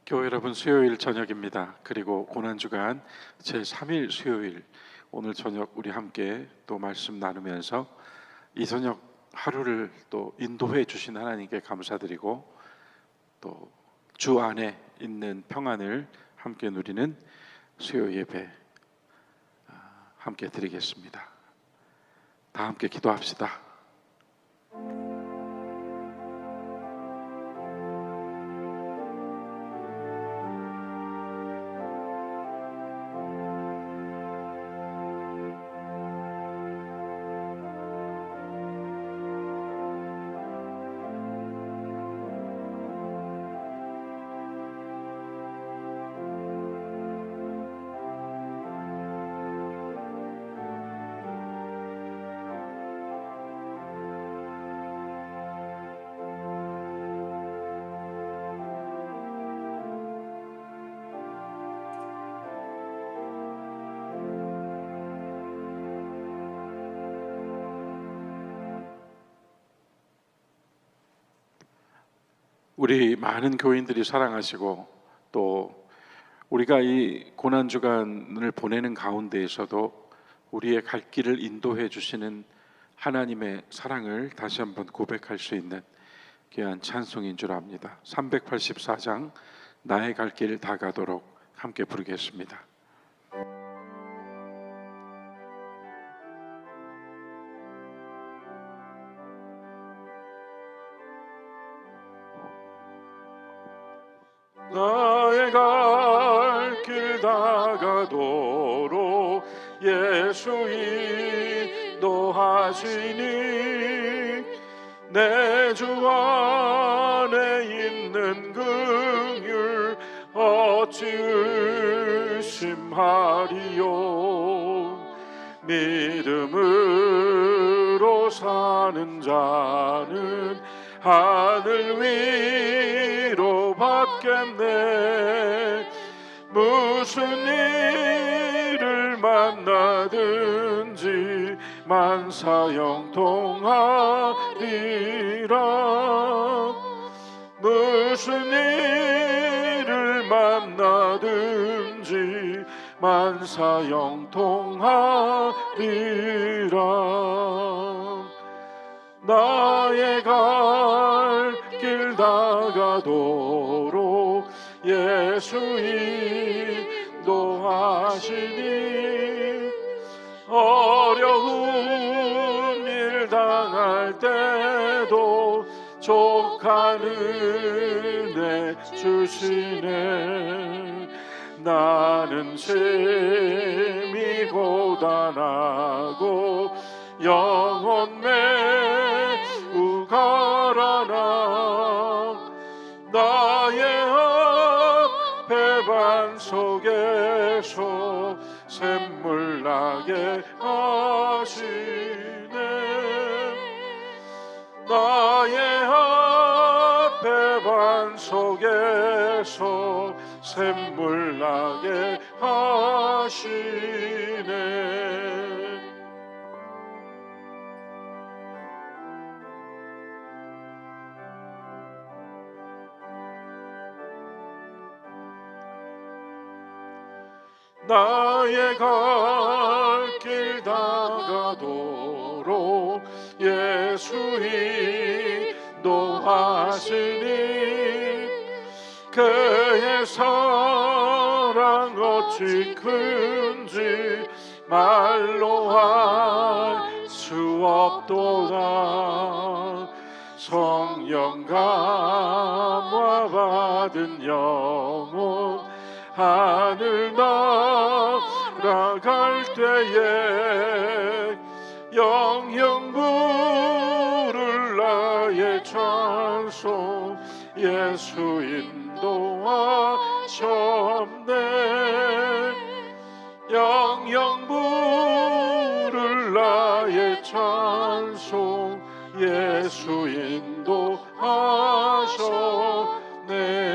교회 여러분, 수요일 저녁입니다. 그리고 고난주간 제3일 수요일, 오늘 저녁 우리 함께 또 말씀 나누면서 이 저녁 하루를 또 인도해 주신 하나님께 감사드리고 또 주 안에 있는 평안을 함께 누리는 수요 예배 함께 드리겠습니다. 다 함께 기도합시다. 우리 많은 교인들이 사랑하시고 또 우리가 이 고난주간을 보내는 가운데에서도 우리의 갈 길을 인도해 주시는 하나님의 사랑을 다시 한번 고백할 수 있는 귀한 찬송인 줄 압니다. 384장 나의 갈 길 다 가도록 함께 부르겠습니다. 나의 갈 길 다 가도록 예수 인도하시니 내 주 안에 있는 긍휼 어찌 의심하리요. 믿음으로 사는 자는 하늘 위로 받겠네. 무슨 일을 만나든지 만사형통하리라. 무슨 일을 만나든지 만사형통하리라. 나의 갈 길 다 가도록 예수 인도하시니 어려운 일 당할 때도 족한 은혜 주시네. 나는 심히 고단하고 영혼 매우 가라나 나의 앞에 반 속에서 샘물 나게 하시네. 나의 앞에 반 속에서 샘물 나게 하시네. 나의 갈 길 다 가도록 예수 인도하시니 그의 사랑 어찌 큰지 말로 할 수 없도다. 성령 감화 받은 영혼 하늘 날아갈 때에 영영 부를 나의 찬송 예수 인도하셨네. 영영 부를 나의 찬송 예수 인도하셨네.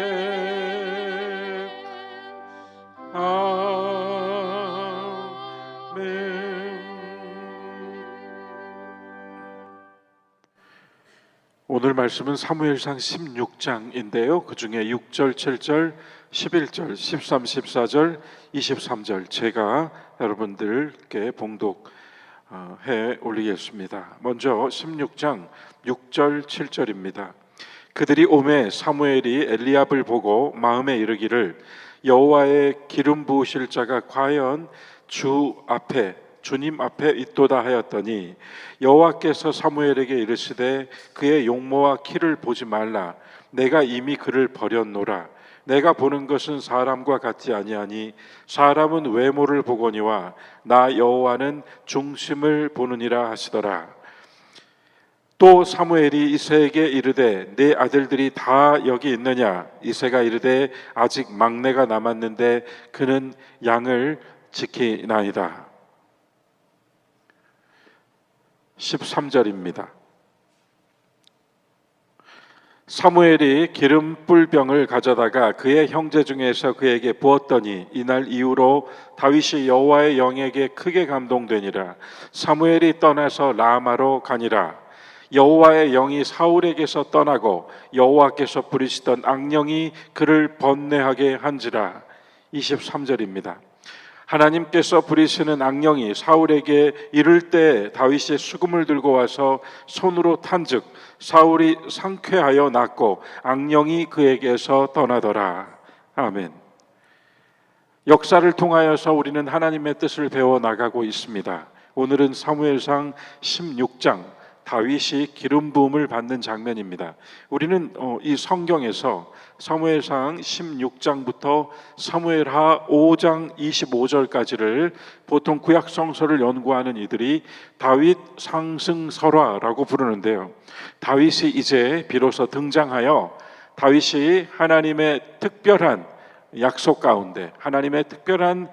오늘 말씀은 사무엘상 16장인데요. 그 중에 6절, 7절, 11절, 13, 14절, 23절 제가 여러분들께 봉독해 올리겠습니다. 먼저 16장 6절, 7절입니다. 그들이 오매 사무엘이 엘리압을 보고 마음에 이르기를 여호와의 기름 부으실 자가 과연 주님 앞에 있도다 하였더니 여호와께서 사무엘에게 이르시되 그의 용모와 키를 보지 말라. 내가 이미 그를 버렸노라. 내가 보는 것은 사람과 같지 아니하니 사람은 외모를 보거니와 나 여호와는 중심을 보느니라 하시더라. 또 사무엘이 이새에게 이르되 내 아들들이 다 여기 있느냐? 이새가 이르되 아직 막내가 남았는데 그는 양을 지키나이다. 13절입니다. 사무엘이 기름 뿔병을 가져다가 그의 형제 중에서 그에게 부었더니 이날 이후로 다윗이 여호와의 영에게 크게 감동되니라. 사무엘이 떠나서 라마로 가니라. 여호와의 영이 사울에게서 떠나고 여호와께서 부리시던 악령이 그를 번뇌하게 한지라. 23절입니다. 하나님께서 부리시는 악령이 사울에게 이를 때 다윗이 수금을 들고 와서 손으로 탄즉 사울이 상쾌하여 낫고 악령이 그에게서 떠나더라. 아멘. 역사를 통하여서 우리는 하나님의 뜻을 배워 나가고 있습니다. 오늘은 사무엘상 16장 다윗이 기름 부음을 받는 장면입니다. 우리는 이 성경에서 사무엘상 16장부터 사무엘하 5장 25절까지를 보통 구약 성서를 연구하는 이들이 다윗 상승설화라고 부르는데요. 다윗이 이제 비로소 등장하여 다윗이 하나님의 특별한 약속 가운데, 하나님의 특별한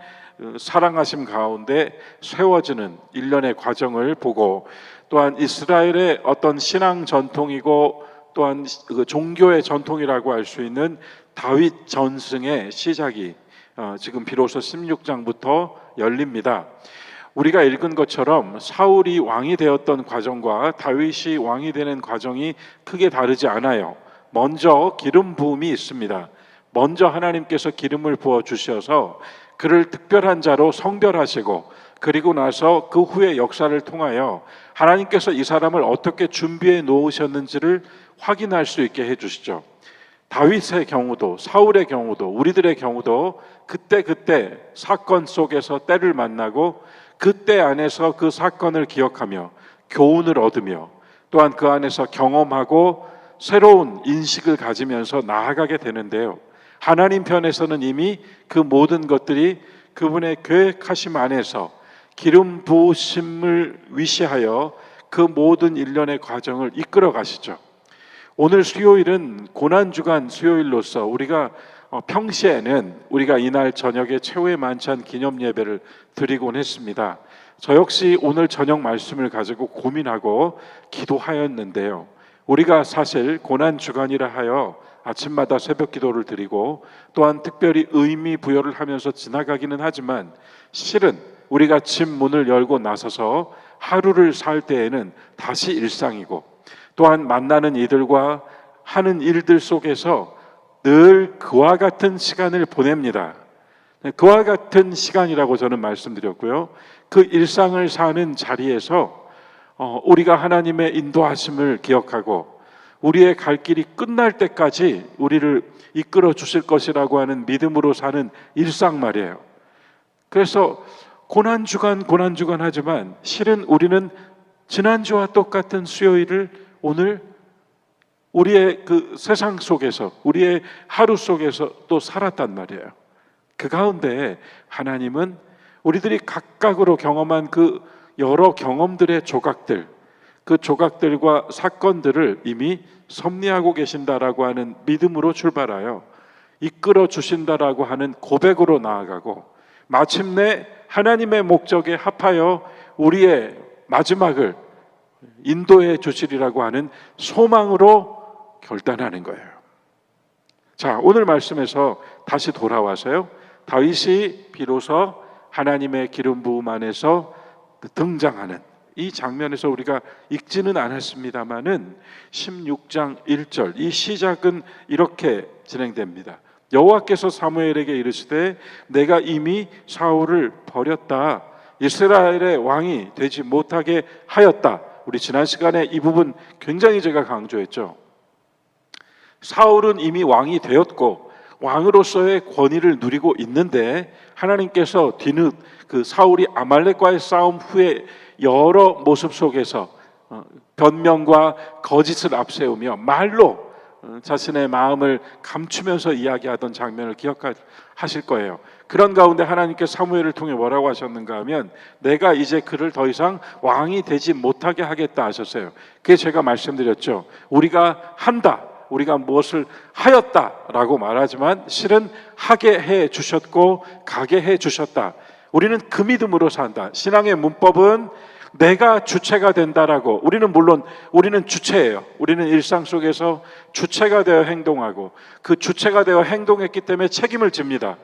사랑하심 가운데 세워지는 일련의 과정을 보고, 또한 이스라엘의 어떤 신앙 전통이고 또한 그 종교의 전통이라고 할 수 있는 다윗 전승의 시작이 지금 비로소 16장부터 열립니다. 우리가 읽은 것처럼 사울이 왕이 되었던 과정과 다윗이 왕이 되는 과정이 크게 다르지 않아요. 먼저 기름 부음이 있습니다. 먼저 하나님께서 기름을 부어 주셔서 그를 특별한 자로 성별하시고, 그리고 나서 그 후의 역사를 통하여 하나님께서 이 사람을 어떻게 준비해 놓으셨는지를 확인할 수 있게 해주시죠. 다윗의 경우도 사울의 경우도 우리들의 경우도 그때 사건 속에서 때를 만나고 그때 안에서 그 사건을 기억하며 교훈을 얻으며 또한 그 안에서 경험하고 새로운 인식을 가지면서 나아가게 되는데요. 하나님 편에서는 이미 그 모든 것들이 그분의 계획하심 안에서 기름 부으심을 위시하여 그 모든 일련의 과정을 이끌어 가시죠. 오늘 수요일은 고난주간 수요일로서 우리가 평시에는 우리가 이날 저녁에 최후의 만찬 기념 예배를 드리곤 했습니다. 저 역시 오늘 저녁 말씀을 가지고 고민하고 기도하였는데요. 우리가 사실 고난주간이라 하여 아침마다 새벽 기도를 드리고 또한 특별히 의미 부여를 하면서 지나가기는 하지만, 실은 우리가 집 문을 열고 나서서 하루를 살 때에는 다시 일상이고, 또한 만나는 이들과 하는 일들 속에서 늘 그와 같은 시간을 보냅니다. 그와 같은 시간이라고 저는 말씀드렸고요. 그 일상을 사는 자리에서 우리가 하나님의 인도하심을 기억하고 우리의 갈 길이 끝날 때까지 우리를 이끌어 주실 것이라고 하는 믿음으로 사는 일상 말이에요. 그래서 고난주간 하지만 실은 우리는 지난주와 똑같은 수요일을 오늘 우리의 그 세상 속에서, 우리의 하루 속에서 또 살았단 말이에요. 그 가운데 하나님은 우리들이 각각으로 경험한 그 여러 경험들의 조각들, 그 조각들과 사건들을 이미 섭리하고 계신다라고 하는 믿음으로 출발하여 이끌어 주신다라고 하는 고백으로 나아가고, 마침내 하나님의 목적에 합하여 우리의 마지막을 인도해 주시리라고 하는 소망으로 결단하는 거예요. 자, 오늘 말씀에서 다시 돌아와서요, 다윗이 비로소 하나님의 기름 부음 안에서 등장하는 이 장면에서 우리가 읽지는 않았습니다마는 16장 1절 이 시작은 이렇게 진행됩니다. 여호와께서 사무엘에게 이르시되 내가 이미 사울을 버렸다. 이스라엘의 왕이 되지 못하게 하였다. 우리 지난 시간에 이 부분 굉장히 제가 강조했죠. 사울은 이미 왕이 되었고 왕으로서의 권위를 누리고 있는데 하나님께서 뒤늦 그 사울이 아말렉과의 싸움 후에 여러 모습 속에서 변명과 거짓을 앞세우며 말로 자신의 마음을 감추면서 이야기하던 장면을 기억하실 거예요. 그런 가운데 하나님께서 사무엘을 통해 뭐라고 하셨는가 하면 내가 이제 그를 더 이상 왕이 되지 못하게 하겠다 하셨어요. 그게 제가 말씀드렸죠. 우리가 한다, 우리가 무엇을 하였다라고 말하지만 실은 하게 해 주셨고 가게 해 주셨다. 우리는 그 믿음으로 산다. 신앙의 문법은 내가 주체가 된다라고. 우리는 주체예요. 우리는 일상 속에서 주체가 되어 행동하고 그 주체가 되어 행동했기 때문에 책임을 집니다.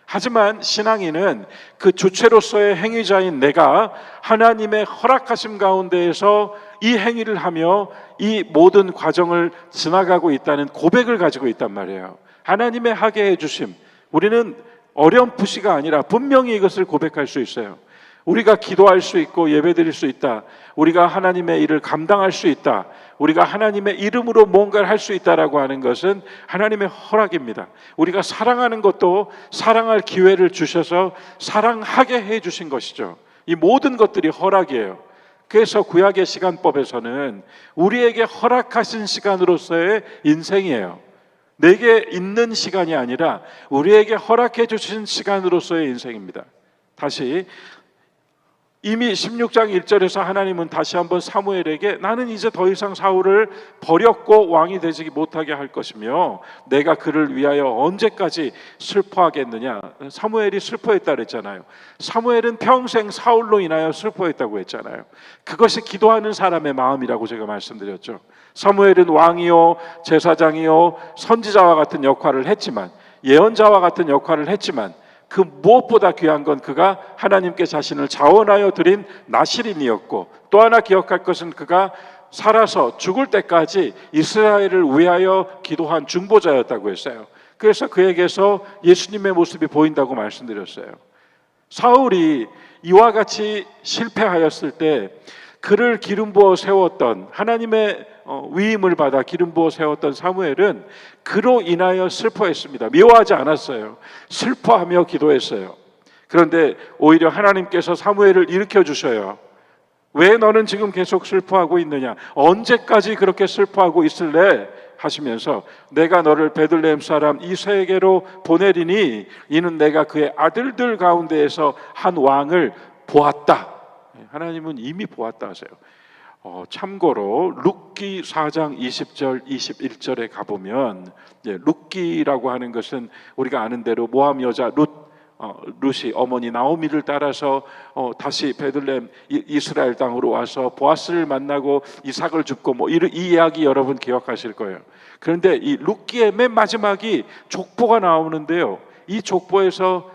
하지만 신앙인은 그 주체로서의 행위자인 내가 하나님의 허락하심 가운데에서 이 행위를 하며 이 모든 과정을 지나가고 있다는 고백을 가지고 있단 말이에요. 하나님의 하게 해주심. 우리는 어렴풋이가 아니라 분명히 이것을 고백할 수 있어요. 우리가 기도할 수 있고 예배드릴 수 있다. 우리가 하나님의 일을 감당할 수 있다. 우리가 하나님의 이름으로 뭔가를 할 수 있다라고 하는 것은 하나님의 허락입니다. 우리가 사랑하는 것도 사랑할 기회를 주셔서 사랑하게 해주신 것이죠. 이 모든 것들이 허락이에요. 그래서 구약의 시간법에서는 우리에게 허락하신 시간으로서의 인생이에요. 내게 있는 시간이 아니라 우리에게 허락해 주신 시간으로서의 인생입니다. 다시 이미 16장 1절에서 하나님은 다시 한번 사무엘에게 나는 이제 더 이상 사울을 버렸고 왕이 되지 못하게 할 것이며 내가 그를 위하여 언제까지 슬퍼하겠느냐. 사무엘이 슬퍼했다 그랬잖아요. 사무엘은 평생 사울로 인하여 슬퍼했다고 했잖아요. 그것이 기도하는 사람의 마음이라고 제가 말씀드렸죠. 사무엘은 왕이요 제사장이요 선지자와 같은 역할을 했지만 예언자와 같은 역할을 했지만 그 무엇보다 귀한 건 그가 하나님께 자신을 자원하여 드린 나실인이었고 또 하나 기억할 것은 그가 살아서 죽을 때까지 이스라엘을 위하여 기도한 중보자였다고 했어요. 그래서 그에게서 예수님의 모습이 보인다고 말씀드렸어요. 사울이 이와 같이 실패하였을 때 그를 기름 부어 세웠던 하나님의 위임을 받아 기름 부어 세웠던 사무엘은 그로 인하여 슬퍼했습니다. 미워하지 않았어요. 슬퍼하며 기도했어요. 그런데 오히려 하나님께서 사무엘을 일으켜 주셔요. 왜 너는 지금 계속 슬퍼하고 있느냐? 언제까지 그렇게 슬퍼하고 있을래? 하시면서 내가 너를 베들레헴 사람 이새에게로 보내리니 이는 내가 그의 아들들 가운데에서 한 왕을 보았다. 하나님은 이미 보았다 하세요. 참고로 룻기 4장 20절 21절에 가보면 룻기라고 하는 것은 우리가 아는 대로 모함 여자 룻이 어머니 나오미를 따라서 다시 베들레헴 이스라엘 땅으로 와서 보아스를 만나고 이삭을 줍고 이 이야기 여러분 기억하실 거예요. 그런데 이 룻기의 맨 마지막이 족보가 나오는데요. 이 족보에서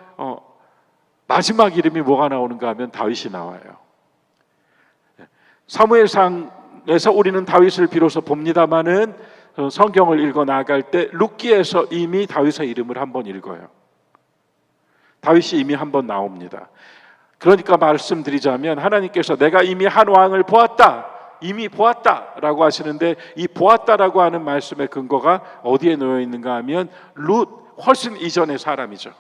마지막 이름이 뭐가 나오는가 하면 다윗이 나와요. 사무엘상에서 우리는 다윗을 비로소 봅니다마는 성경을 읽어 나갈 때 룻기에서 이미 다윗의 이름을 한번 읽어요. 다윗이 이미 한번 나옵니다. 그러니까 말씀드리자면 하나님께서 내가 이미 한 왕을 보았다, 이미 보았다라고 하시는데 이 보았다라고 하는 말씀의 근거가 어디에 놓여 있는가 하면 룻 훨씬 이전의 사람이죠.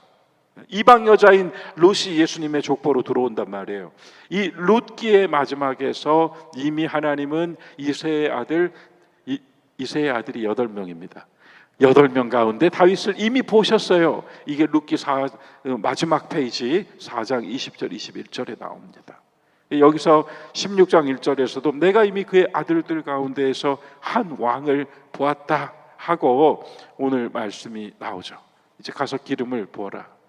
이방 여자인 룻이 예수님의 족보로 들어온단 말이에요. 이 룻기의 마지막에서 이미 하나님은 이새의 아들이 8명입니다. 8명 가운데 다윗을 이미 보셨어요. 이게 룻기 마지막 페이지 4장 20절 21절에 나옵니다. 여기서 16장 1절에서도 내가 이미 그의 아들들 가운데에서 한 왕을 보았다 하고 오늘 말씀이 나오죠. 이제 가서 기름을 부어라.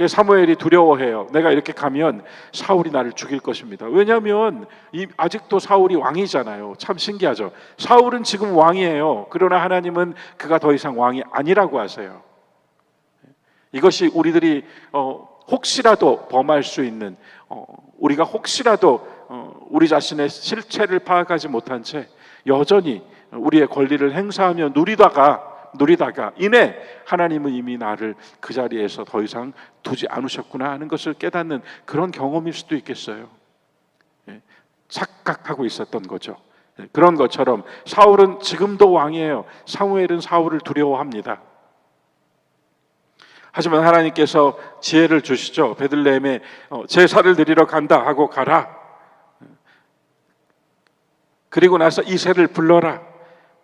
사무엘이 두려워해요. 내가 이렇게 가면 사울이 나를 죽일 것입니다. 왜냐하면 아직도 사울이 왕이잖아요. 참 신기하죠. 사울은 지금 왕이에요. 그러나 하나님은 그가 더 이상 왕이 아니라고 하세요. 이것이 우리들이 혹시라도 범할 수 있는 우리가 혹시라도 우리 자신의 실체를 파악하지 못한 채 여전히 우리의 권리를 행사하며 누리다가 누리다가 이내 하나님은 이미 나를 그 자리에서 더 이상 두지 않으셨구나 하는 것을 깨닫는 그런 경험일 수도 있겠어요. 착각하고 있었던 거죠. 그런 것처럼 사울은 지금도 왕이에요. 사무엘은 사울을 두려워합니다. 하지만 하나님께서 지혜를 주시죠. 베들레헴에 제사를 드리러 간다 하고 가라. 그리고 나서 이새를 불러라.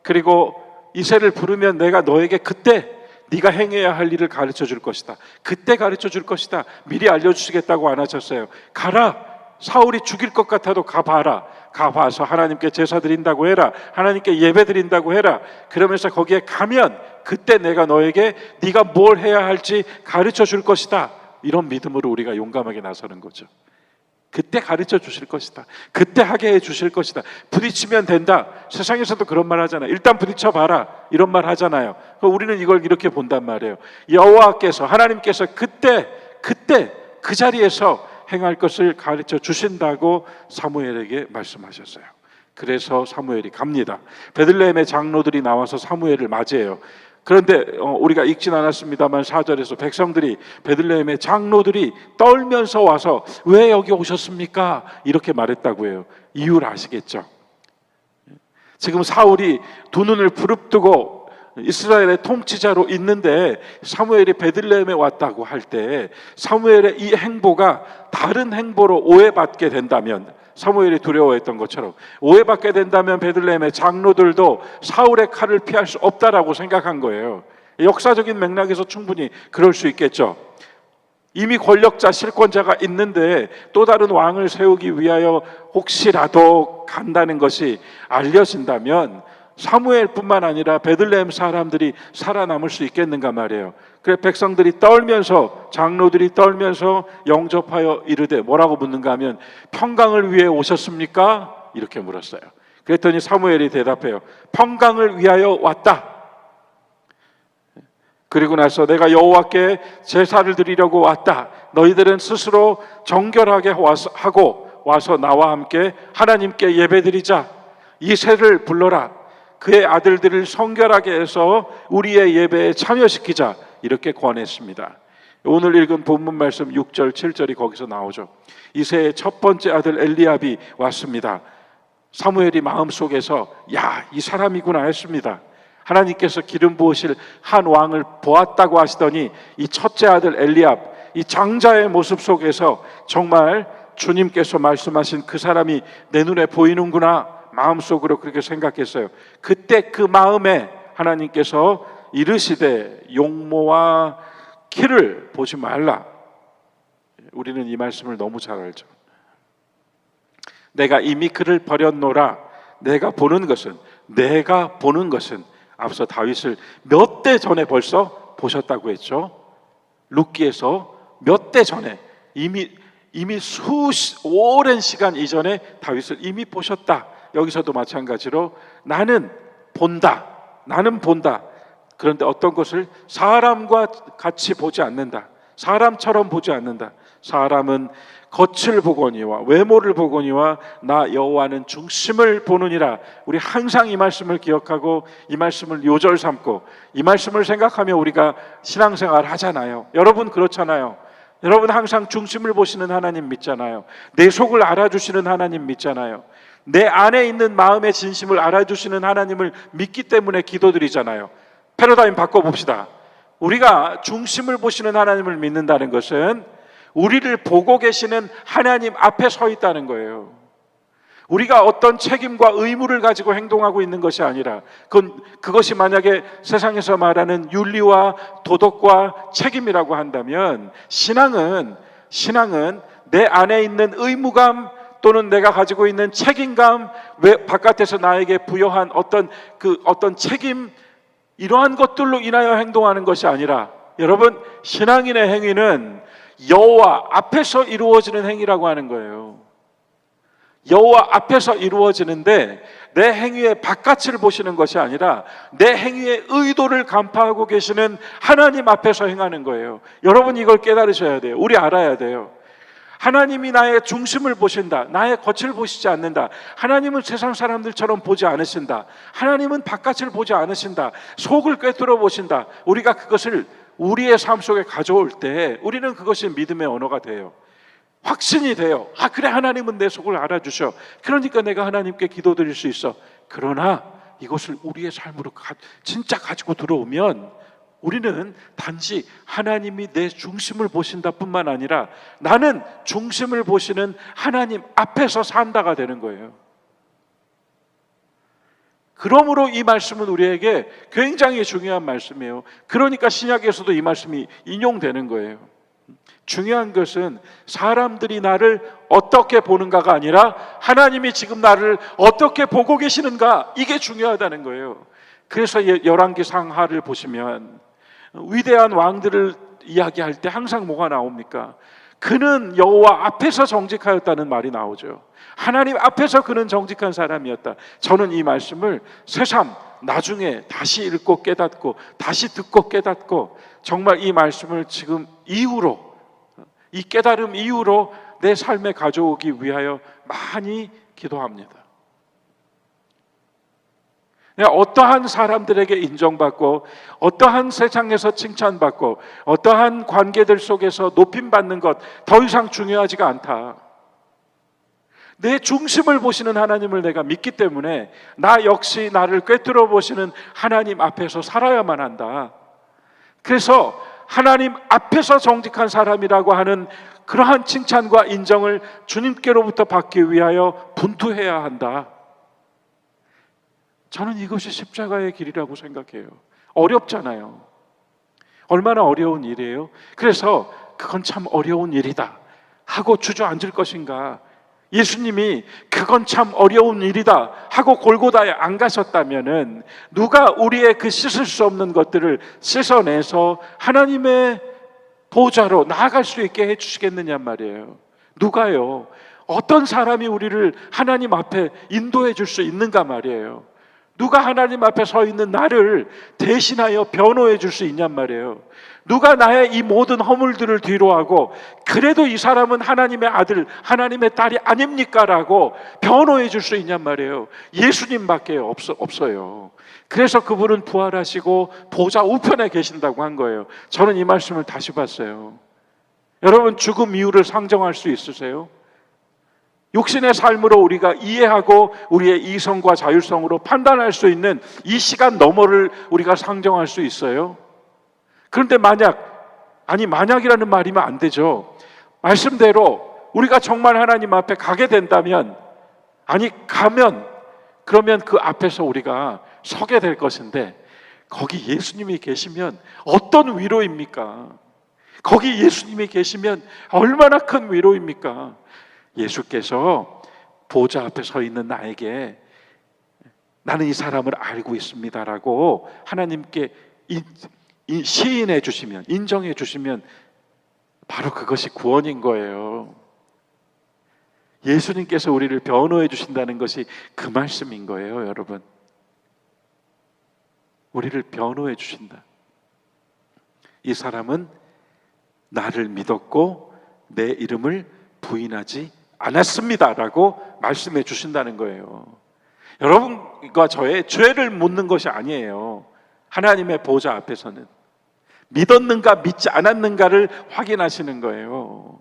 그리고 이새를 부르면 내가 너에게 그때 네가 행해야 할 일을 가르쳐 줄 것이다. 그때 가르쳐 줄 것이다. 미리 알려주시겠다고 안 하셨어요. 가라. 사울이 죽일 것 같아도 가봐라. 가봐서 하나님께 제사 드린다고 해라. 하나님께 예배 드린다고 해라. 그러면서 거기에 가면 그때 내가 너에게 네가 뭘 해야 할지 가르쳐 줄 것이다. 이런 믿음으로 우리가 용감하게 나서는 거죠. 그때 가르쳐 주실 것이다. 그때 하게 해 주실 것이다. 부딪히면 된다. 세상에서도 그런 말 하잖아요. 일단 부딪혀 봐라. 이런 말 하잖아요. 우리는 이걸 이렇게 본단 말이에요. 여호와께서 하나님께서 그때 그 자리에서 행할 것을 가르쳐 주신다고 사무엘에게 말씀하셨어요. 그래서 사무엘이 갑니다. 베들레헴의 장로들이 나와서 사무엘을 맞이해요. 그런데 우리가 읽진 않았습니다만 4절에서 백성들이 베들레헴의 장로들이 떨면서 와서 왜 여기 오셨습니까? 이렇게 말했다고 해요. 이유를 아시겠죠? 지금 사울이 두 눈을 부릅뜨고 이스라엘의 통치자로 있는데 사무엘이 베들레헴에 왔다고 할 때 사무엘의 이 행보가 다른 행보로 오해받게 된다면, 사무엘이 두려워했던 것처럼 오해받게 된다면 베들레헴의 장로들도 사울의 칼을 피할 수 없다라고 생각한 거예요. 역사적인 맥락에서 충분히 그럴 수 있겠죠. 이미 권력자, 실권자가 있는데 또 다른 왕을 세우기 위하여 혹시라도 간다는 것이 알려진다면 사무엘뿐만 아니라 베들레헴 사람들이 살아남을 수 있겠는가 말이에요. 그래 백성들이 떨면서, 장로들이 떨면서 영접하여 이르되 뭐라고 묻는가 하면 평강을 위해 오셨습니까? 이렇게 물었어요. 그랬더니 사무엘이 대답해요. 평강을 위하여 왔다. 그리고 나서 내가 여호와께 제사를 드리려고 왔다. 너희들은 스스로 정결하게 와서 나와 함께 하나님께 예배드리자. 이새를 불러라. 그의 아들들을 성결하게 해서 우리의 예배에 참여시키자. 이렇게 권했습니다. 오늘 읽은 본문 말씀 6절 7절이 거기서 나오죠. 이새의 첫 번째 아들 엘리압이 왔습니다. 사무엘이 마음속에서 이 사람이구나 했습니다. 하나님께서 기름 부으실 한 왕을 보았다고 하시더니 이 첫째 아들 엘리압, 이 장자의 모습 속에서 정말 주님께서 말씀하신 그 사람이 내 눈에 보이는구나, 마음속으로 그렇게 생각했어요. 그때 그 마음에 하나님께서 이르시되 용모와 키를 보지 말라. 우리는 이 말씀을 너무 잘 알죠. 내가 이미 그를 버렸노라. 내가 보는 것은 앞서 다윗을 몇 대 전에 벌써 보셨다고 했죠. 룻기에서 몇 대 전에 이미 오랜 시간 이전에 다윗을 이미 보셨다. 여기서도 마찬가지로 나는 본다. 그런데 어떤 것을 사람과 같이 보지 않는다. 사람처럼 보지 않는다. 사람은 겉을 보거니와 외모를 보거니와 나 여호와는 중심을 보느니라. 우리 항상 이 말씀을 기억하고 이 말씀을 요절 삼고 이 말씀을 생각하며 우리가 신앙생활 하잖아요. 여러분 그렇잖아요. 여러분 항상 중심을 보시는 하나님 믿잖아요. 내 속을 알아주시는 하나님 믿잖아요. 내 안에 있는 마음의 진심을 알아주시는 하나님을 믿기 때문에 기도드리잖아요. 패러다임 바꿔봅시다. 우리가 중심을 보시는 하나님을 믿는다는 것은 우리를 보고 계시는 하나님 앞에 서 있다는 거예요. 우리가 어떤 책임과 의무를 가지고 행동하고 있는 것이 아니라 그것이 만약에 세상에서 말하는 윤리와 도덕과 책임이라고 한다면 신앙은 내 안에 있는 의무감 또는 내가 가지고 있는 책임감, 왜 바깥에서 나에게 부여한 어떤 책임, 이러한 것들로 인하여 행동하는 것이 아니라, 여러분 신앙인의 행위는 여호와 앞에서 이루어지는 행위라고 하는 거예요. 여호와 앞에서 이루어지는데 내 행위의 바깥을 보시는 것이 아니라 내 행위의 의도를 간파하고 계시는 하나님 앞에서 행하는 거예요. 여러분 이걸 깨달으셔야 돼요. 우리 알아야 돼요. 하나님이 나의 중심을 보신다. 나의 겉을 보시지 않는다. 하나님은 세상 사람들처럼 보지 않으신다. 하나님은 바깥을 보지 않으신다. 속을 꿰뚫어 보신다. 우리가 그것을 우리의 삶 속에 가져올 때 우리는 그것이 믿음의 언어가 돼요. 확신이 돼요. 아, 그래, 하나님은 내 속을 알아주셔. 그러니까 내가 하나님께 기도드릴 수 있어. 그러나 이것을 우리의 삶으로 진짜 가지고 들어오면 우리는 단지 하나님이 내 중심을 보신다 뿐만 아니라 나는 중심을 보시는 하나님 앞에서 산다가 되는 거예요. 그러므로 이 말씀은 우리에게 굉장히 중요한 말씀이에요. 그러니까 신약에서도 이 말씀이 인용되는 거예요. 중요한 것은 사람들이 나를 어떻게 보는가가 아니라 하나님이 지금 나를 어떻게 보고 계시는가, 이게 중요하다는 거예요. 그래서 열왕기 상하를 보시면 위대한 왕들을 이야기할 때 항상 뭐가 나옵니까? 그는 여호와 앞에서 정직하였다는 말이 나오죠. 하나님 앞에서 그는 정직한 사람이었다. 저는 이 말씀을 새삼 나중에 다시 읽고 깨닫고 다시 듣고 깨닫고 정말 이 말씀을 지금 이후로, 이 깨달음 이후로 내 삶에 가져오기 위하여 많이 기도합니다. 내가 어떠한 사람들에게 인정받고 어떠한 세상에서 칭찬받고 어떠한 관계들 속에서 높임받는 것 더 이상 중요하지가 않다. 내 중심을 보시는 하나님을 내가 믿기 때문에 나 역시 나를 꿰뚫어 보시는 하나님 앞에서 살아야만 한다. 그래서 하나님 앞에서 정직한 사람이라고 하는 그러한 칭찬과 인정을 주님께로부터 받기 위하여 분투해야 한다. 저는 이것이 십자가의 길이라고 생각해요. 어렵잖아요. 얼마나 어려운 일이에요. 그래서 그건 참 어려운 일이다 하고 주저앉을 것인가? 예수님이 그건 참 어려운 일이다 하고 골고다에 안 가셨다면은 누가 우리의 그 씻을 수 없는 것들을 씻어내서 하나님의 보좌로 나아갈 수 있게 해주시겠느냐 말이에요. 누가요? 어떤 사람이 우리를 하나님 앞에 인도해 줄 수 있는가 말이에요. 누가 하나님 앞에 서 있는 나를 대신하여 변호해 줄 수 있냔 말이에요. 누가 나의 이 모든 허물들을 뒤로하고 그래도 이 사람은 하나님의 아들, 하나님의 딸이 아닙니까? 라고 변호해 줄 수 있냔 말이에요. 예수님밖에 없어요. 그래서 그분은 부활하시고 보좌 우편에 계신다고 한 거예요. 저는 이 말씀을 다시 봤어요. 여러분, 죽음 이유를 상정할 수 있으세요? 육신의 삶으로 우리가 이해하고 우리의 이성과 자율성으로 판단할 수 있는 이 시간 너머를 우리가 상정할 수 있어요? 그런데 만약이라는 말이면 안 되죠. 말씀대로 우리가 정말 하나님 앞에 가게 된다면, 그러면 그 앞에서 우리가 서게 될 것인데, 거기 예수님이 계시면 어떤 위로입니까? 거기 예수님이 계시면 얼마나 큰 위로입니까? 예수께서 보좌 앞에 서 있는 나에게 나는 이 사람을 알고 있습니다라고 하나님께 시인해 주시면, 인정해 주시면 바로 그것이 구원인 거예요. 예수님께서 우리를 변호해 주신다는 것이 그 말씀인 거예요, 여러분. 우리를 변호해 주신다. 이 사람은 나를 믿었고 내 이름을 부인하지 않았습니다라고 말씀해 주신다는 거예요. 여러분과 저의 죄를 묻는 것이 아니에요. 하나님의 보좌 앞에서는 믿었는가 믿지 않았는가를 확인하시는 거예요.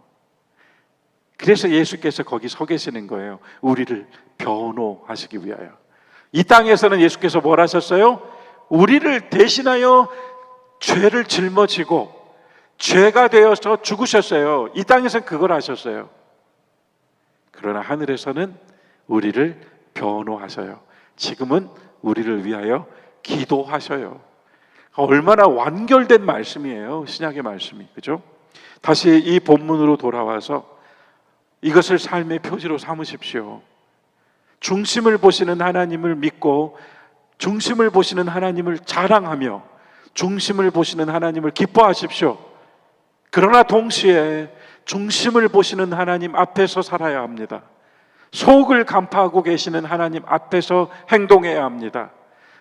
그래서 예수께서 거기 서 계시는 거예요. 우리를 변호하시기 위하여. 이 땅에서는 예수께서 뭘 하셨어요? 우리를 대신하여 죄를 짊어지고 죄가 되어서 죽으셨어요. 이 땅에서는 그걸 하셨어요. 그러나 하늘에서는 우리를 변호하셔요. 지금은 우리를 위하여 기도하셔요. 얼마나 완결된 말씀이에요, 신약의 말씀이. 그죠? 다시 이 본문으로 돌아와서 이것을 삶의 표지로 삼으십시오. 중심을 보시는 하나님을 믿고 중심을 보시는 하나님을 자랑하며 중심을 보시는 하나님을 기뻐하십시오. 그러나 동시에 중심을 보시는 하나님 앞에서 살아야 합니다. 속을 간파하고 계시는 하나님 앞에서 행동해야 합니다.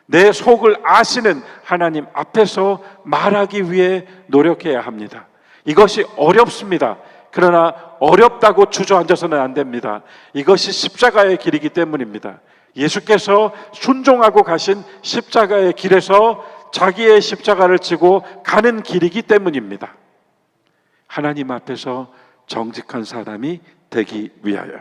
내 속을 아시는 하나님 앞에서 말하기 위해 노력해야 합니다. 이것이 어렵습니다. 그러나 어렵다고 주저앉아서는 안 됩니다. 이것이 십자가의 길이기 때문입니다. 예수께서 순종하고 가신 십자가의 길에서 자기의 십자가를 지고 가는 길이기 때문입니다. 하나님 앞에서 정직한 사람이 되기 위하여.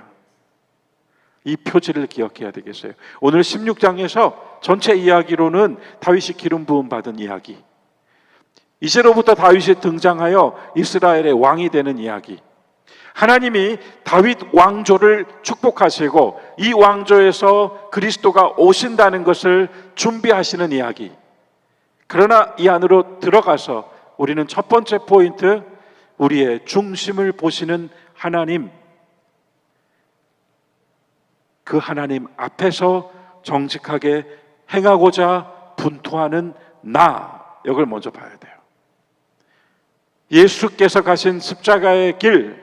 이 표지를 기억해야 되겠어요. 오늘 16장에서 전체 이야기로는 다윗이 기름 부음 받은 이야기, 이제로부터 다윗이 등장하여 이스라엘의 왕이 되는 이야기, 하나님이 다윗 왕조를 축복하시고 이 왕조에서 그리스도가 오신다는 것을 준비하시는 이야기. 그러나 이 안으로 들어가서 우리는 첫 번째 포인트, 우리의 중심을 보시는 하나님, 그 하나님 앞에서 정직하게 행하고자 분투하는 나, 이걸 먼저 봐야 돼요. 예수께서 가신 십자가의 길,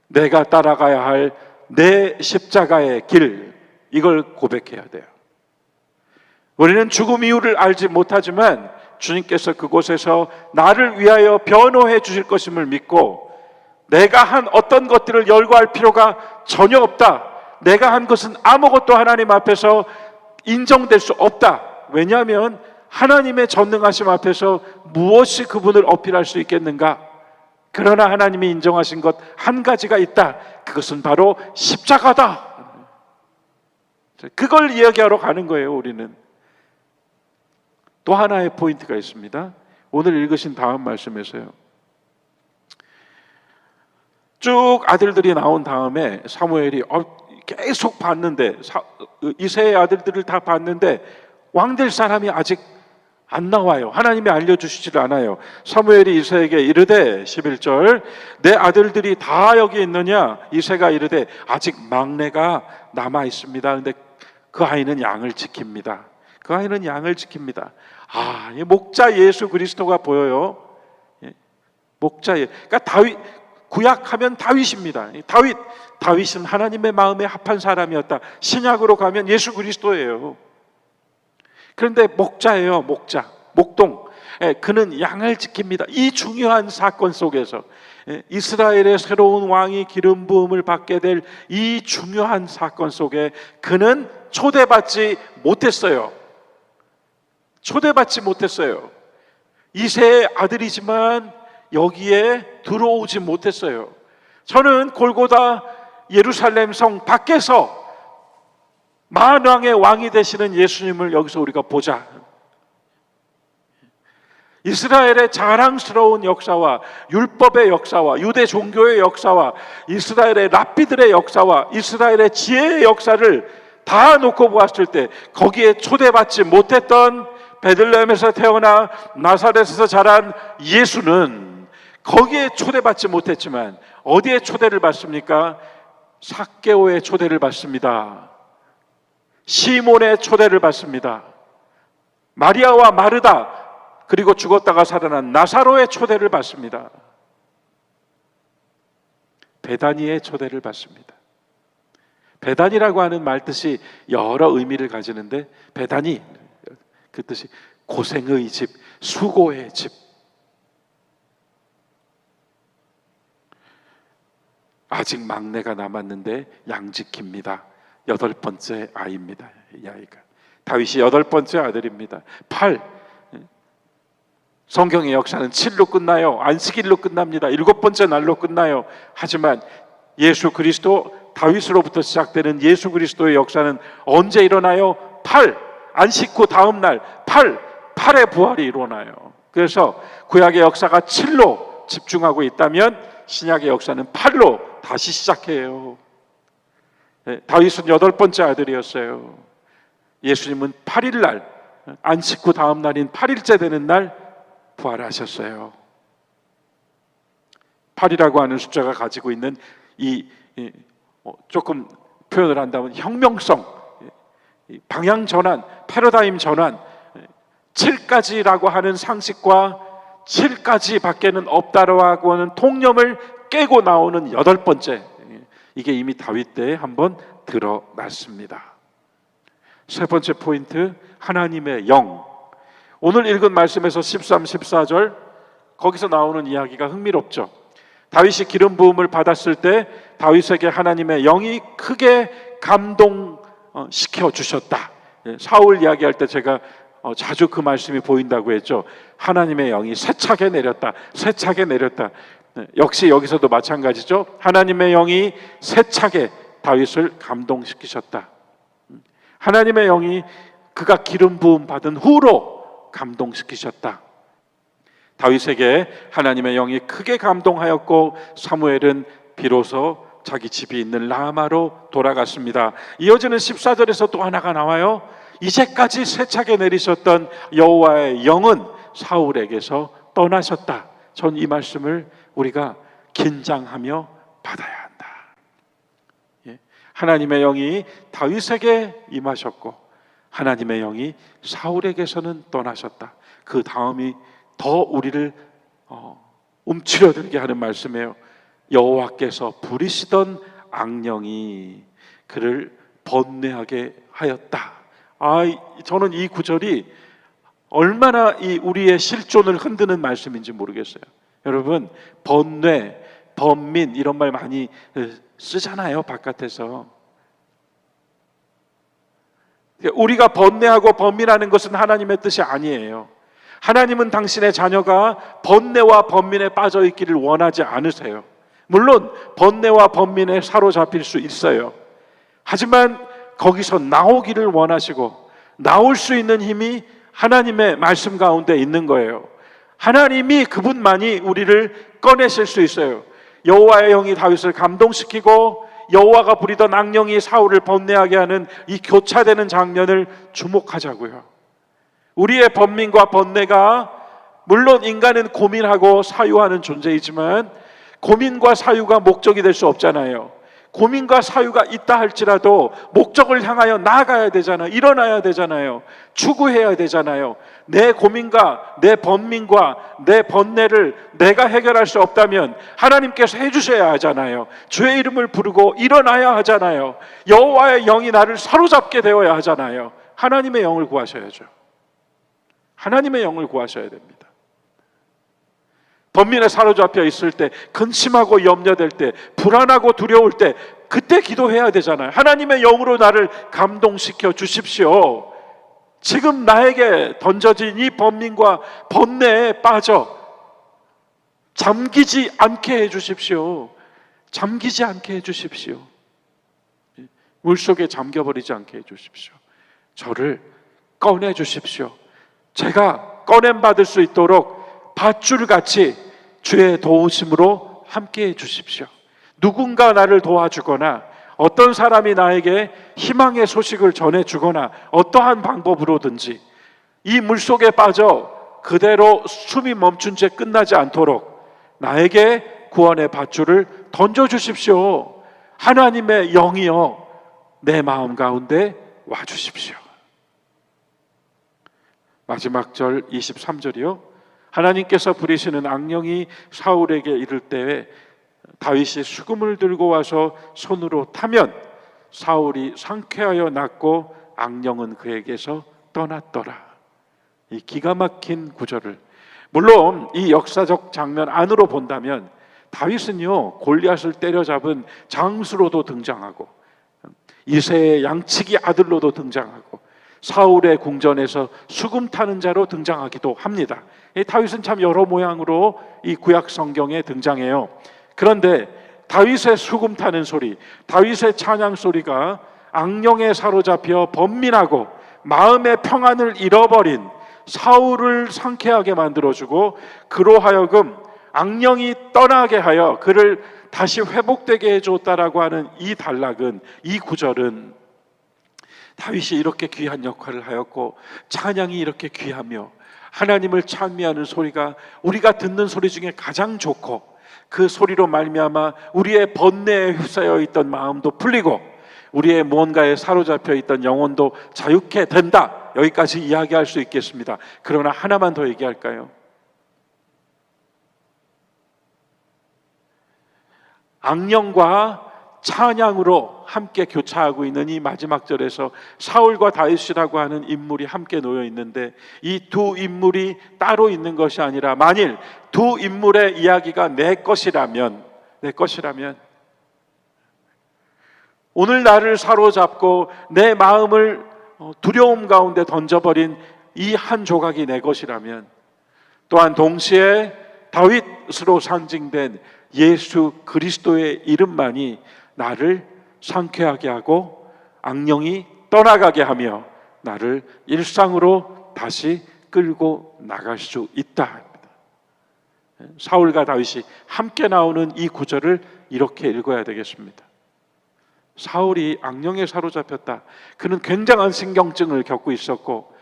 내가 따라가야 할 내 십자가의 길, 이걸 고백해야 돼요. 우리는 죽음 이유를 알지 못하지만 주님께서 그곳에서 나를 위하여 변호해 주실 것임을 믿고, 내가 한 어떤 것들을 열거할 필요가 전혀 없다, 내가 한 것은 아무것도 하나님 앞에서 인정될 수 없다. 왜냐하면 하나님의 전능하심 앞에서 무엇이 그분을 어필할 수 있겠는가? 그러나 하나님이 인정하신 것 한 가지가 있다. 그것은 바로 십자가다. 그걸 이야기하러 가는 거예요. 우리는 또 하나의 포인트가 있습니다. 오늘 읽으신 다음 말씀에서요, 쭉 아들들이 나온 다음에 사무엘이 계속 봤는데, 이새의 아들들을 다 봤는데 왕 될 사람이 아직 안 나와요. 하나님이 알려주시질 않아요. 사무엘이 이새에게 이르되, 11절, 내 아들들이 다 여기 있느냐? 이새가 이르되 아직 막내가 남아 있습니다. 그런데 그 아이는 양을 지킵니다. 그 아이는 양을 지킵니다. 아, 목자 예수 그리스도가 보여요. 목자, 그러니까 다윗, 구약하면 다윗입니다. 다윗은 하나님의 마음에 합한 사람이었다. 신약으로 가면 예수 그리스도예요. 그런데 목자예요. 목동. 그는 양을 지킵니다. 이 중요한 사건 속에서, 이스라엘의 새로운 왕이 기름 부음을 받게 될 이 중요한 사건 속에 그는 초대받지 못했어요. 이새의 아들이지만 여기에 들어오지 못했어요. 저는 골고다 예루살렘 성 밖에서 만왕의 왕이 되시는 예수님을 여기서 우리가 보자. 이스라엘의 자랑스러운 역사와 율법의 역사와 유대 종교의 역사와 이스라엘의 랍비들의 역사와 이스라엘의 지혜의 역사를 다 놓고 보았을 때, 거기에 초대받지 못했던 베들레헴에서 태어나 나사렛에서 자란 예수는 거기에 초대받지 못했지만 어디에 초대를 받습니까? 삭개오의 초대를 받습니다. 시몬의 초대를 받습니다. 마리아와 마르다, 그리고 죽었다가 살아난 나사로의 초대를 받습니다. 베다니의 초대를 받습니다. 베다니라고 하는 말 뜻이 여러 의미를 가지는데, 베다니, 그 뜻이 고생의 집, 수고의 집. 아직 막내가 남았는데 양 지킵니다. 8번째 아이입니다. 이 아이가 다윗이 8번째 아들입니다. 8, 성경의 역사는 7로 끝나요. 안식일로 끝납니다. 7번째 날로 끝나요. 하지만 예수 그리스도, 다윗으로부터 시작되는 예수 그리스도의 역사는 언제 일어나요? 8, 안식 후 다음 날 8의 부활이 일어나요. 그래서 구약의 역사가 7로 집중하고 있다면 신약의 역사는 8로 다시 시작해요. 다윗은 8번째 아들이었어요. 예수님은 8일 날, 안식 후 다음 날인 8일째 되는 날 부활하셨어요. 8이라고 하는 숫자가 가지고 있는 조금 표현을 한다면 혁명성, 방향 전환, 패러다임 전환, 7가지라고 하는 상식과 7가지 밖에는 없다라고 하는 통념을 깨고 나오는 8번째, 이게 이미 다윗 때에 한번 드러났습니다. 세 번째 포인트, 하나님의 영. 오늘 읽은 말씀에서 13, 14절, 거기서 나오는 이야기가 흥미롭죠. 다윗이 기름 부음을 받았을 때 다윗에게 하나님의 영이 크게 감동시켜 주셨다. 사울 이야기할 때 제가 자주 그 말씀이 보인다고 했죠. 하나님의 영이 세차게 내렸다. 세차게 내렸다. 역시 여기서도 마찬가지죠. 하나님의 영이 세차게 다윗을 감동시키셨다. 하나님의 영이 그가 기름 부음 받은 후로 감동시키셨다. 다윗에게 하나님의 영이 크게 감동하였고 사무엘은 비로소 자기 집이 있는 라마로 돌아갔습니다. 이어지는 14절에서 또 하나가 나와요. 이제까지 세차게 내리셨던 여호와의 영은 사울에게서 떠나셨다. 전 이 말씀을 우리가 긴장하며 받아야 한다. 하나님의 영이 다윗에게 임하셨고 하나님의 영이 사울에게서는 떠나셨다. 그 다음이 더 우리를 움츠러들게 하는 말씀이에요. 여호와께서 부리시던 악령이 그를 번뇌하게 하였다. 저는 이 구절이 얼마나 우리의 실존을 흔드는 말씀인지 모르겠어요. 여러분, 번뇌, 번민 이런 말 많이 쓰잖아요, 바깥에서. 우리가 번뇌하고 번민하는 것은 하나님의 뜻이 아니에요. 하나님은 당신의 자녀가 번뇌와 번민에 빠져 있기를 원하지 않으세요. 물론 번뇌와 번민에 사로잡힐 수 있어요. 하지만 거기서 나오기를 원하시고 나올 수 있는 힘이 하나님의 말씀 가운데 있는 거예요. 하나님이 그분만이 우리를 꺼내실 수 있어요. 여호와의 영이 다윗을 감동시키고 여호와가 부리던 악령이 사울을 번뇌하게 하는 이 교차되는 장면을 주목하자고요. 우리의 번민과 번뇌가 물론 인간은 고민하고 사유하는 존재이지만 고민과 사유가 목적이 될 수 없잖아요. 고민과 사유가 있다 할지라도 목적을 향하여 나아가야 되잖아요. 일어나야 되잖아요. 추구해야 되잖아요. 내 고민과 내 번민과 내 번뇌를 내가 해결할 수 없다면 하나님께서 해주셔야 하잖아요. 주의 이름을 부르고 일어나야 하잖아요. 여호와의 영이 나를 사로잡게 되어야 하잖아요. 하나님의 영을 구하셔야죠. 하나님의 영을 구하셔야 됩니다. 번민에 사로잡혀 있을 때, 근심하고 염려될 때, 불안하고 두려울 때 그때 기도해야 되잖아요. 하나님의 영으로 나를 감동시켜 주십시오. 지금 나에게 던져진 이 번민과 번뇌에 빠져 잠기지 않게 해주십시오. 잠기지 않게 해주십시오. 물속에 잠겨버리지 않게 해주십시오. 저를 꺼내주십시오. 제가 꺼냄받을 수 있도록 밧줄같이 주의 도우심으로 함께해 주십시오. 누군가 나를 도와주거나 어떤 사람이 나에게 희망의 소식을 전해주거나 어떠한 방법으로든지 이 물속에 빠져 그대로 숨이 멈춘 채 끝나지 않도록 나에게 구원의 밧줄을 던져주십시오. 하나님의 영이여 내 마음 가운데 와주십시오. 마지막 절 23절이요. 하나님께서 부리시는 악령이 사울에게 이를 때에 다윗이 수금을 들고 와서 손으로 타면 사울이 상쾌하여 낫고 악령은 그에게서 떠났더라. 이 기가 막힌 구절을, 물론 이 역사적 장면 안으로 본다면 다윗은요 골리앗을 때려잡은 장수로도 등장하고 이새의 양치기 아들로도 등장하고 사울의 궁전에서 수금 타는 자로 등장하기도 합니다. 다윗은 참 여러 모양으로 이 구약 성경에 등장해요. 그런데 다윗의 수금 타는 소리, 다윗의 찬양 소리가 악령에 사로잡혀 번민하고 마음의 평안을 잃어버린 사울을 상쾌하게 만들어주고 그로 하여금 악령이 떠나게 하여 그를 다시 회복되게 해줬다라고 하는 이 단락은, 이 구절은 다윗이 이렇게 귀한 역할을 하였고 찬양이 이렇게 귀하며 하나님을 찬미하는 소리가 우리가 듣는 소리 중에 가장 좋고 그 소리로 말미암아 우리의 번뇌에 휩싸여 있던 마음도 풀리고 우리의 무언가에 사로잡혀 있던 영혼도 자유케 된다. 여기까지 이야기할 수 있겠습니다. 그러나 하나만 더 얘기할까요? 악령과 찬양으로 함께 교차하고 있는 이 마지막 절에서 사울과 다윗이라고 하는 인물이 함께 놓여 있는데, 이 두 인물이 따로 있는 것이 아니라 만일 두 인물의 이야기가 내 것이라면 오늘 나를 사로잡고 내 마음을 두려움 가운데 던져버린 이 한 조각이 내 것이라면, 또한 동시에 다윗으로 상징된 예수 그리스도의 이름만이 나를 상쾌하게 하고 악령이 떠나가게 하며 나를 일상으로 다시 끌고 나갈 수 있다. 사울과 다윗이 함께 나오는 이 구절을 이렇게 읽어야 되겠습니다. 사울이 악령에 사로잡혔다. 그는 굉장한 신경증을 겪고 있었고,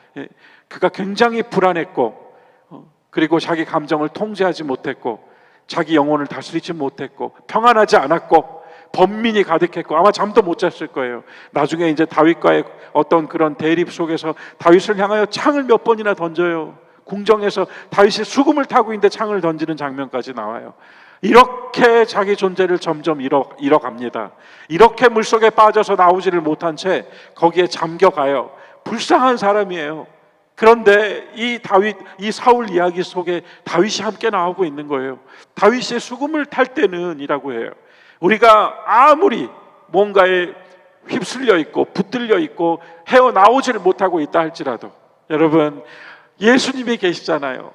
그가 굉장히 불안했고, 그리고 자기 감정을 통제하지 못했고, 자기 영혼을 다스리지 못했고, 평안하지 않았고, 번민이 가득했고, 아마 잠도 못 잤을 거예요. 나중에 이제 다윗과의 어떤 그런 대립 속에서 다윗을 향하여 창을 몇 번이나 던져요. 궁정에서 다윗이 수금을 타고 있는데 창을 던지는 장면까지 나와요. 이렇게 자기 존재를 점점 잃어갑니다. 이렇게 물속에 빠져서 나오지를 못한 채 거기에 잠겨가요. 불쌍한 사람이에요. 그런데 이 사울 이야기 속에 다윗이 함께 나오고 있는 거예요. 다윗이 수금을 탈 때는 이라고 해요. 우리가 아무리 뭔가에 휩쓸려 있고 붙들려 있고 헤어나오지를 못하고 있다 할지라도, 여러분, 예수님이 계시잖아요.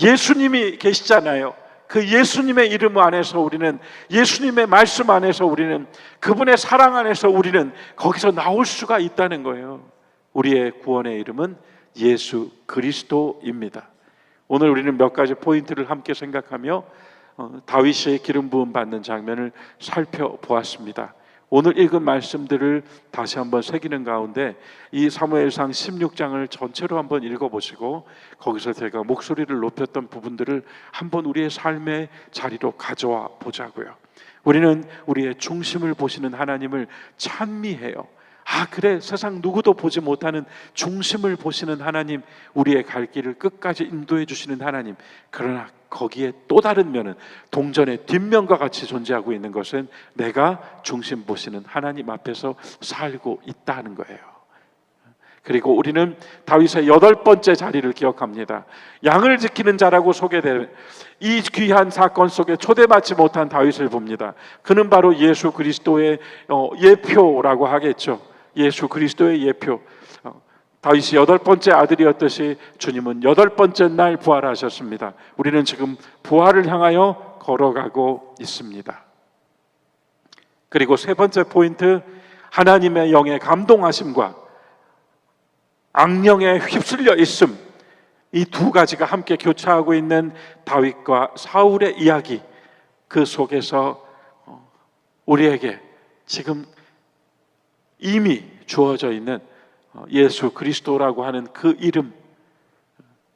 예수님이 계시잖아요. 그 예수님의 이름 안에서 우리는, 예수님의 말씀 안에서 우리는, 그분의 사랑 안에서 우리는 거기서 나올 수가 있다는 거예요. 우리의 구원의 이름은 예수 그리스도입니다. 오늘 우리는 몇 가지 포인트를 함께 생각하며 다윗의 기름 부음 받는 장면을 살펴보았습니다. 오늘 읽은 말씀들을 다시 한번 새기는 가운데 이 사무엘상 16장을 전체로 한번 읽어보시고, 거기서 제가 목소리를 높였던 부분들을 한번 우리의 삶의 자리로 가져와 보자고요. 우리는 우리의 중심을 보시는 하나님을 찬미해요. 아, 그래, 세상 누구도 보지 못하는 중심을 보시는 하나님, 우리의 갈 길을 끝까지 인도해 주시는 하나님. 그러나 거기에 또 다른 면은, 동전의 뒷면과 같이 존재하고 있는 것은 내가 중심 보시는 하나님 앞에서 살고 있다는 거예요. 그리고 우리는 다윗의 8번째 자리를 기억합니다. 양을 지키는 자라고 소개된 이 귀한 사건 속에 초대받지 못한 다윗을 봅니다. 그는 바로 예수 그리스도의 예표라고 하겠죠. 예수 그리스도의 예표. 다윗이 8번째 아들이었듯이 주님은 8번째 날 부활하셨습니다. 우리는 지금 부활을 향하여 걸어가고 있습니다. 그리고 세 번째 포인트, 하나님의 영의 감동하심과 악령에 휩쓸려 있음, 이 두 가지가 함께 교차하고 있는 다윗과 사울의 이야기, 그 속에서 우리에게 지금 이미 주어져 있는 예수 그리스도라고 하는 그 이름,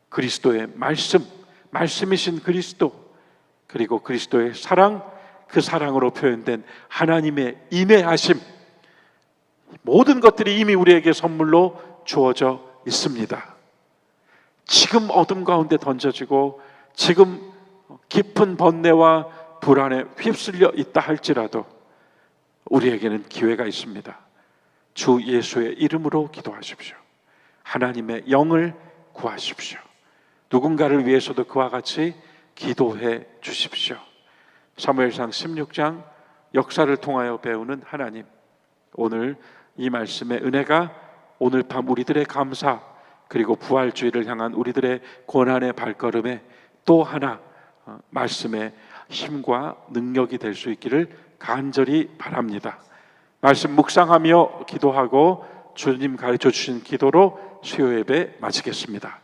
그리스도의 말씀이신 그리스도, 그리고 그리스도의 사랑, 그 사랑으로 표현된 하나님의 인내하심, 모든 것들이 이미 우리에게 선물로 주어져 있습니다. 지금 어둠 가운데 던져지고 지금 깊은 번뇌와 불안에 휩쓸려 있다 할지라도 우리에게는 기회가 있습니다. 주 예수의 이름으로 기도하십시오. 하나님의 영을 구하십시오. 누군가를 위해서도 그와 같이 기도해 주십시오. 사무엘상 16장 역사를 통하여 배우는 하나님, 오늘 이 말씀의 은혜가 오늘 밤 우리들의 감사, 그리고 부활주의를 향한 우리들의 고난의 발걸음에 또 하나 말씀의 힘과 능력이 될 수 있기를 간절히 바랍니다. 말씀 묵상하며 기도하고 주님 가르쳐 주신 기도로 수요 예배 마치겠습니다.